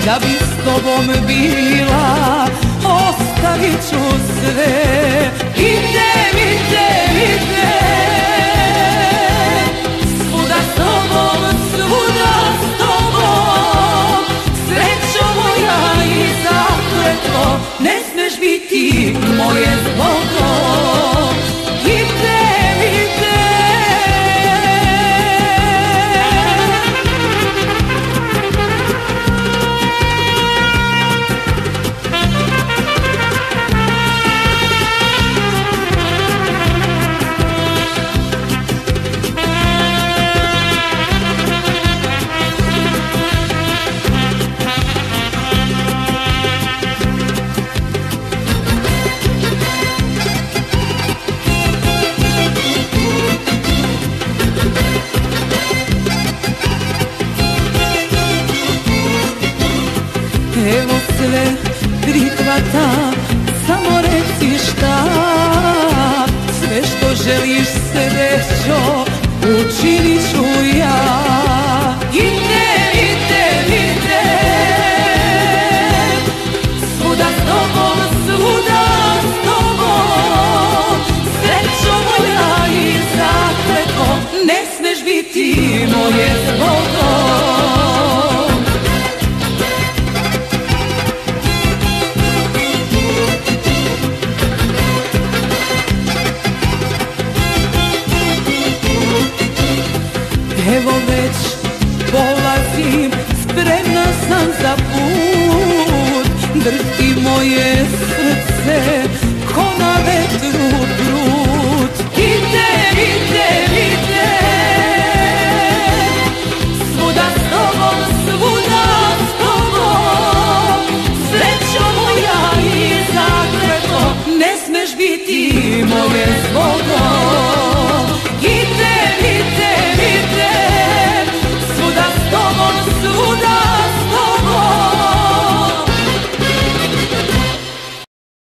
da bi s tobom bila, ostavit ću sve. Idem, idem, idem, svuda s tobom, svuda s tobom, srećo moja i zakletvo, ne smeš biti moje zbogo. Idem, idem. Evo sve prihvatam, samo reci šta. Sve što želiš srećo, učinit ću ja. Idem, idem, idem, svuda s tobom, svuda s tobom, srećo moja i zakletvo, ne smeš biti moje zbogo. Evo već polazim, spremna sam za put, drhti moje srce.